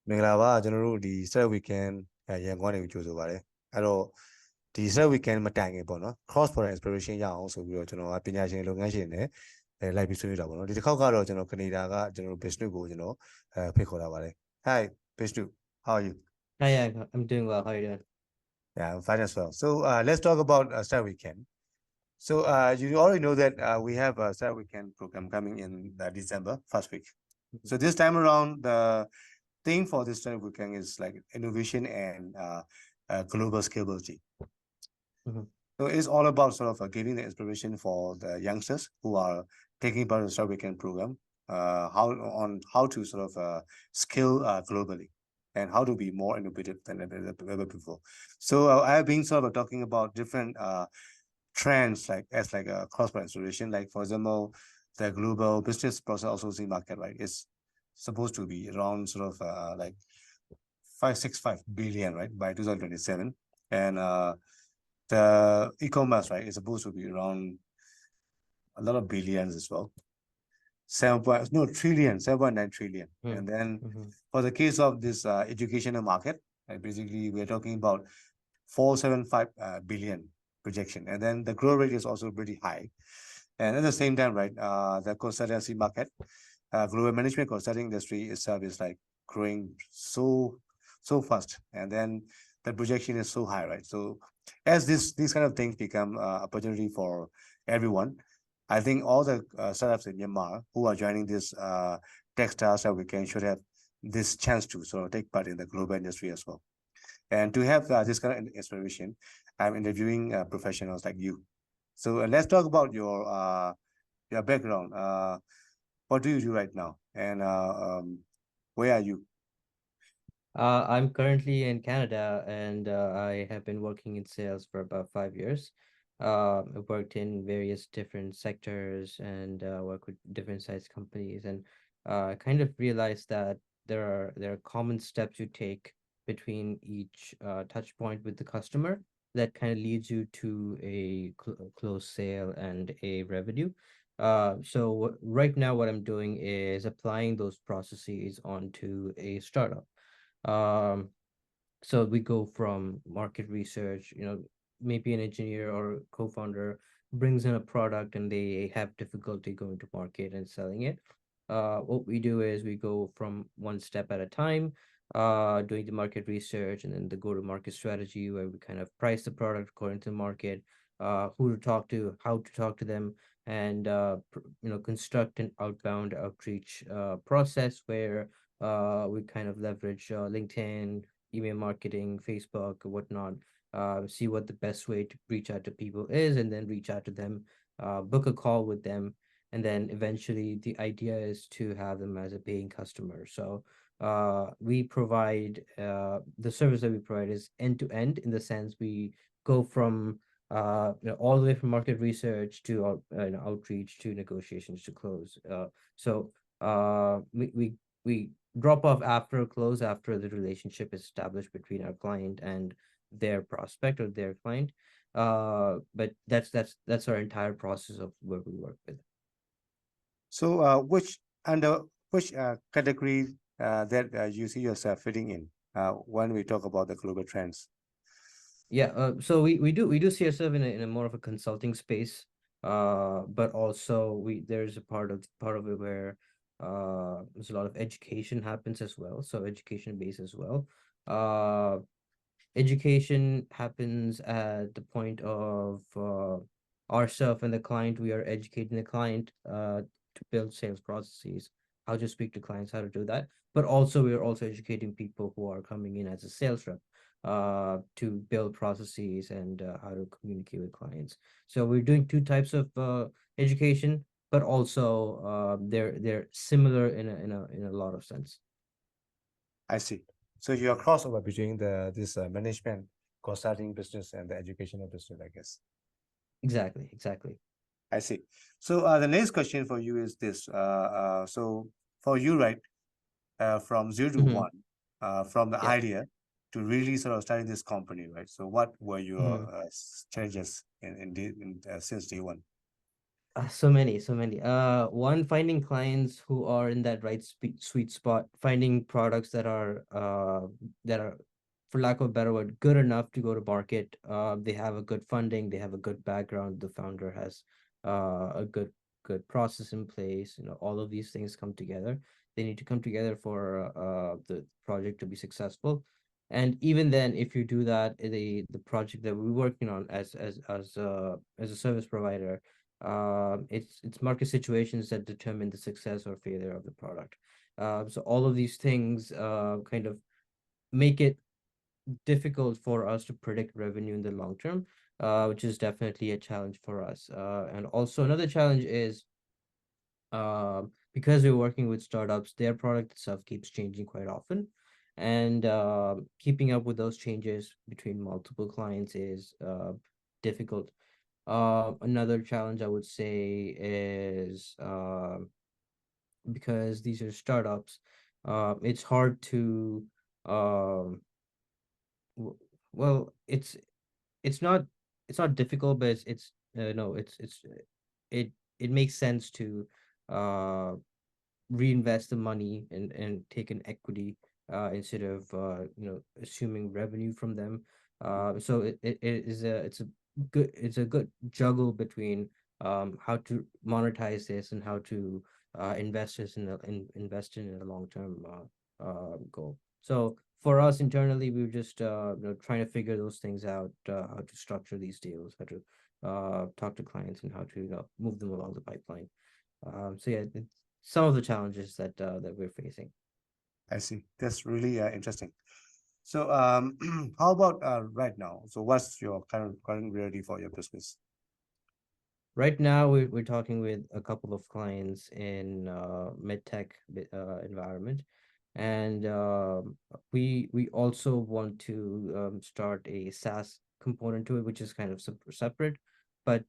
Minglava, general, the Star Weekend, Yangon, which was over there. I know the Star Weekend Matang, Bono, cross for inspiration, young, also, we wrote, Pinashin, Longashin, like Vishnu Prithiv, the Kakaro, Canada, General Vishnu, Picola. Hi, Vishnu, how are you? Hi, yeah, I'm doing well. How are you doing? Yeah, I'm fine as well. So let's talk about Star Weekend. So you already know that we have a Star Weekend program coming in December, first week. So this time around, the theme for this Star Weekend is like innovation and global scalability. Mm-hmm. So it's all about sort of giving the inspiration for the youngsters who are taking part in the Star Weekend program, how to sort of scale globally and how to be more innovative than ever before. So I have been sort of talking about different trends like as like a cross-border inspiration. Like for example, the global business process outsourcing market, right? Is supposed to be around sort of like 565 billion, right, by 2027, and the e-commerce, right, is supposed to be around a lot of billions as well. 7.9 trillion. And then Mm-hmm. for the case of this educational market, right, basically we're talking about 475 billion projection. And then the growth rate is also pretty high. And at the same time, right, the consultancy market, global management consulting industry itself is like growing so fast. And then the projection is so high, right? So as these kind of things become opportunity for everyone, I think all the startups in Myanmar who are joining this textile that we can should have this chance to sort of take part in the global industry as well. And to have this kind of inspiration, I'm interviewing professionals like you. So let's talk about your background. What do you do right now, and where are you? I'm currently in Canada and I have been working in sales for about 5 years. I've worked in various different sectors and work with different size companies and I kind of realized that there are common steps you take between each touch point with the customer that kind of leads you to a close sale and a revenue. So right now what I'm doing is applying those processes onto a startup. Um, so we go from market research, maybe an engineer or co-founder brings in a product and they have difficulty going to market and selling it. What we do is we go from one step at a time, doing the market research and then the go-to-market strategy where we kind of price the product according to the market, who to talk to, how to talk to them, and construct an outbound outreach process where we kind of leverage LinkedIn, email marketing, Facebook, or whatnot. See what the best way to reach out to people is, and then reach out to them, book a call with them, and then eventually the idea is to have them as a paying customer. So we provide the service that we provide is end to end in the sense we go from all the way from market research to outreach to negotiations to close. So we drop off after close after the relationship is established between our client and their prospect or their client. But that's our entire process of what we work with. So which under which category that you see yourself fitting in when we talk about the global trends? Yeah, so we do see ourselves in a more of a consulting space, but also we there's a part of it where there's a lot of education happens as well, so education based as well. Uh, Education happens at the point of ourself and the client. We are educating the client to build sales processes, how to speak to clients, how to do that. But also, we are also educating people who are coming in as a sales rep to build processes and how to communicate with clients. So we're doing two types of education, but also they're similar in a lot of sense. I see. So you're crossover between the this management consulting business and the educational business, I guess. Exactly, exactly. I see. So the next question for you is this. So for you, right, from zero to Mm-hmm. one, from the Yep. idea to really sort of starting this company, right? So what were your Mm-hmm. challenges in since day one? So many, so many. One, finding clients who are in that right sweet spot, finding products that are, for lack of a better word, good enough to go to market. They have a good funding, they have a good background. The founder has a good process in place. You know, all of these things come together. They need to come together for the project to be successful. And even then, if you do that, the project that we're working on as a service provider, it's market situations that determine the success or failure of the product. So all of these things kind of make it difficult for us to predict revenue in the long term, which is definitely a challenge for us. And also another challenge is because we're working with startups, their product itself keeps changing quite often. And keeping up with those changes between multiple clients is difficult. Another challenge I would say is because these are startups, it's hard to um w- well, it's not it's not difficult, but it's no, it it makes sense to uh reinvest the money and take an equity instead of assuming revenue from them. So it is a it's a good juggle between how to monetize this and how to invest this invest in a long term goal. So for us internally, we were just trying to figure those things out, how to structure these deals, how to talk to clients, and how to move them along the pipeline. So yeah, it's some of the challenges that we're facing. I see. That's really interesting. So, how about right now? So, what's your current reality for your business? Right now, we're talking with a couple of clients in medtech environment, and we also want to start a SaaS component to it, which is kind of separate, but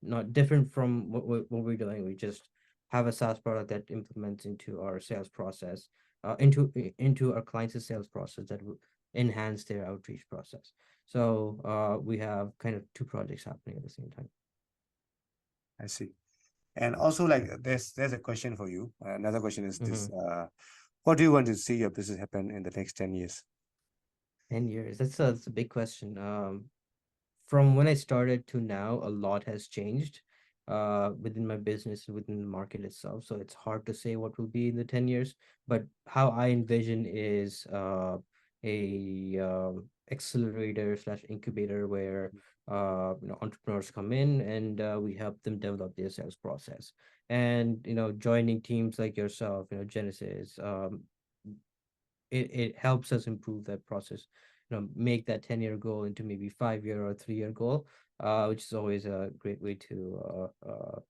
not different from what we're doing. We just have a SaaS product that implements into our sales process, into our clients' sales process that will enhance their outreach process. So we have kind of two projects happening at the same time. I see. And also, like, there's a question for you. Another question is this: Mm-hmm. what do you want to see your business happen in the next 10 years? 10 years. That's a big question. From when I started to now, a lot has changed within my business and within the market itself. So it's hard to say what will be in the 10 years. But how I envision is a accelerator slash incubator where entrepreneurs come in and we help them develop their sales process. And joining teams like yourself, Genesis, it helps us improve that process, make that 10-year goal into maybe 5-year or 3-year goal, which is always a great way to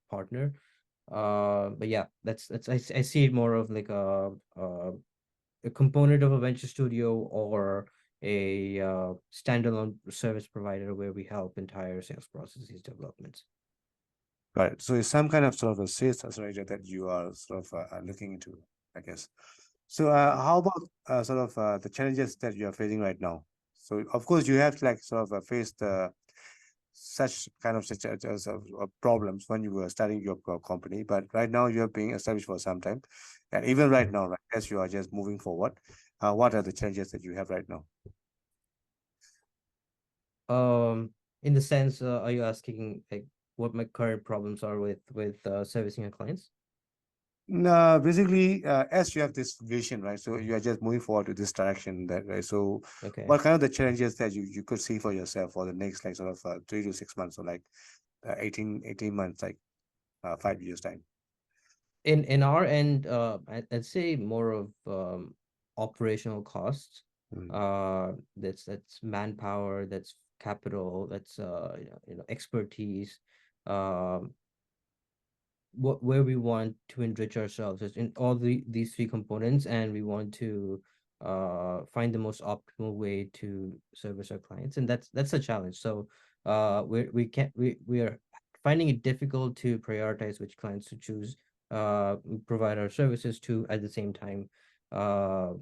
partner. But yeah, I see it more of like a component of a venture studio or a standalone service provider where we help entire sales processes developments. Right. So, it's some kind of sort of a sales accelerator that you are sort of looking into, I guess. So, how about sort of the challenges that you are facing right now? So, of course, you have to like sort of face the such kind of such problems when you were starting your company, but right now you are being established for some time, and even right Mhm. now, right, as you are just moving forward, what are the challenges that you have right now? Um, in the sense, are you asking like what my current problems are with servicing our clients? No, basically, as you have this vision, right? So you are just moving forward to this direction, that right. So, Okay. what kind of the challenges that you could see for yourself for the next like sort of 3 to 6 months, or like 18 months, like 5 years time? In our end, I'd say more of operational costs. Mm. That's manpower, that's capital, that's expertise. Um, what where we want to enrich ourselves is in all these three components, and we want to find the most optimal way to service our clients, and that's a challenge. So we can't we are finding it difficult to prioritize which clients to choose provide our services to, at the same time uh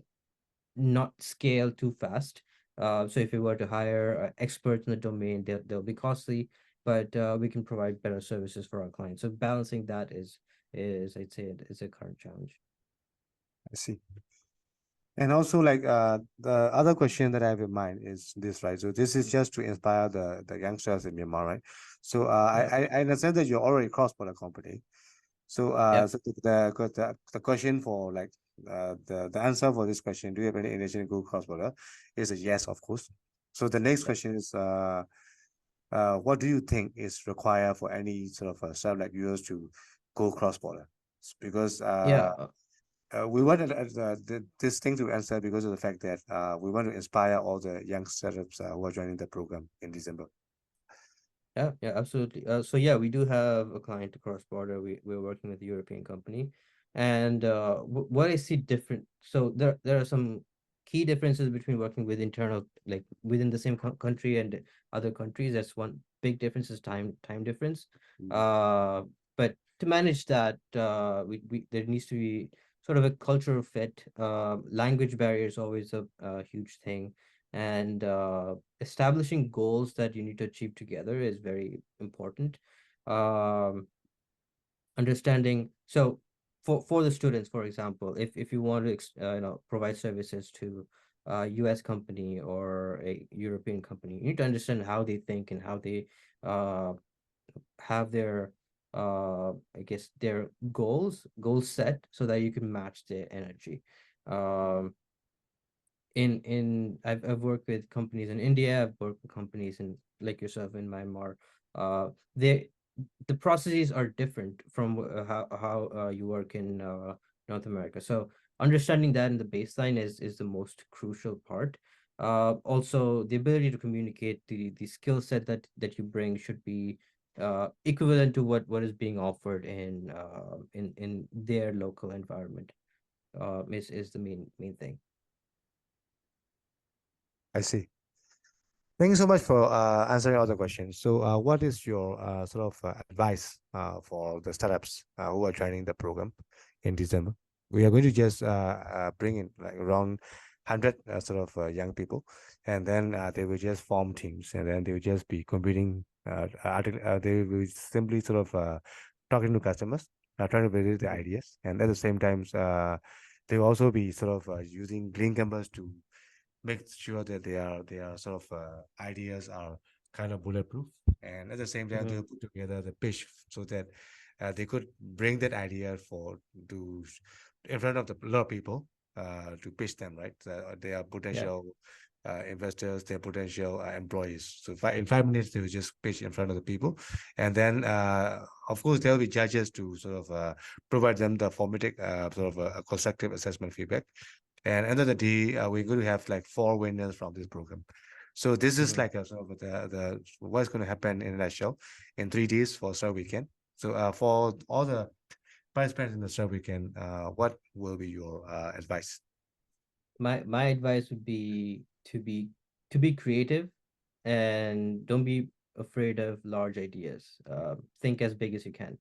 not scale too fast, So if we were to hire experts in the domain, they'll be costly, but we can provide better services for our clients. So balancing that is I'd say it is a current challenge. I see. And also, like the other question that I have in mind is this, right? So this is just to inspire the youngsters in Myanmar, right? So Yeah. I understand that you're already cross-border company. So Yep. so the question for like the answer for this question, do you have any intention to go cross-border? Is a yes, of course. So the next Yep. question is what do you think is required for any sort of startup like yours to go cross-border? Because Yeah. we wanted this thing to answer because of the fact that we want to inspire all the young startups who are joining the program in December. Yeah, yeah, absolutely. So yeah, we do have a client across border. We're working with a European company, and what I see different. So there are some key differences between working with internal, like within the same country and other countries. That's one big difference is time difference. Mm. Uh, but to manage that, we there needs to be sort of a cultural fit. Language barrier is always a huge thing, and establishing goals that you need to achieve together is very important. Um, understanding so for the students, for example, if you want to provide services to a US company or a European company, you need to understand how they think and how they uh, have their I guess their goals set so that you can match their energy. Um, I've worked with companies in India, I've worked with companies in like yourself in Myanmar. They the processes are different from how you work in North America. So understanding that in the baseline is the most crucial part. Also, the ability to communicate the skill set that you bring should be equivalent to what is being offered in their local environment. Is the main thing. I see. Thank you so much for answering all the questions. So, what is your sort of advice for the startups who are joining the program in December? We are going to just bring in like around 100 sort of young people, and then they will just form teams, and then they will just be competing. They will simply sort of talking to customers, trying to validate the Mhm. ideas, and at the same time, they will also be sort of using green canvas to make sure that their sort of ideas are kind of bulletproof, and at the same time they'll Mhm. put together the pitch so that they could bring that idea for to in front of a lot of people to pitch them, right? They are Yeah. potential investors, their potential employees. So in 5 minutes they will just pitch in front of the people, and then of course there will be judges to sort of provide them the formative sort of a constructive assessment feedback. And end of the day, we're going to have like 4 winners from this program. So this is Mhm. like a sort of the what's going to happen in a nutshell in 3 days for Star Weekend. So for all the participants in the Star Weekend, what will be your advice? My advice would be to be creative and don't be afraid of large ideas. Think as big as you can.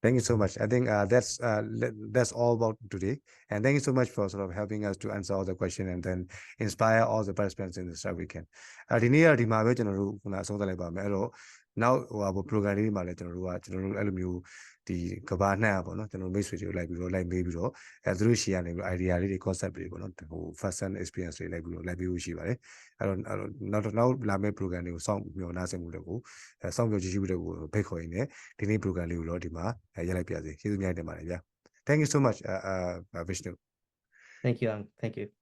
Thank you so much. I think that's all about today. And thank you so much for sort of helping us to answer all the question and then inspire all the participants in the Star Weekend. ဒီနေ့ကဒီမှာပဲကျွန်တော်တို့ခုနအဆုံးသတ်လိုက်ပါမယ်။အဲ့တော့နောက်ဟို program လေးမှာလည်းကျွန်တော်တို့အဲ့လိုမျိုးဒီကဘာနှံ့อ่ะပေါ့နော်ကျွန်တော်မိတ်ဆွေတွေကိုလိုက်မေးပြီးတော့သူတို့ရှေ့ကနေပြီး idea လေးတွေ concept တွေပေါ့နော်ဟို first hand experience တွေလိုက်ပြီးလို့ရှိပါတယ်။အဲ့တော့နောက်လာမယ့် program တွေကိုစောင့်မျှော်နှားစင်မှုတွေကိုစောင့်မျှော်ကြည့်ရှုမှုတွေကိုဖိတ်ခေါ်ရင်းနဲ့ဒီနေ့ program လေးကိုတော့ဒီမှာရက်လိုက်ပြစေကျေးဇူးများတင်ပါတယ်ဗျာ Thank you so much Vishnu Thank you, Ang. Thank you.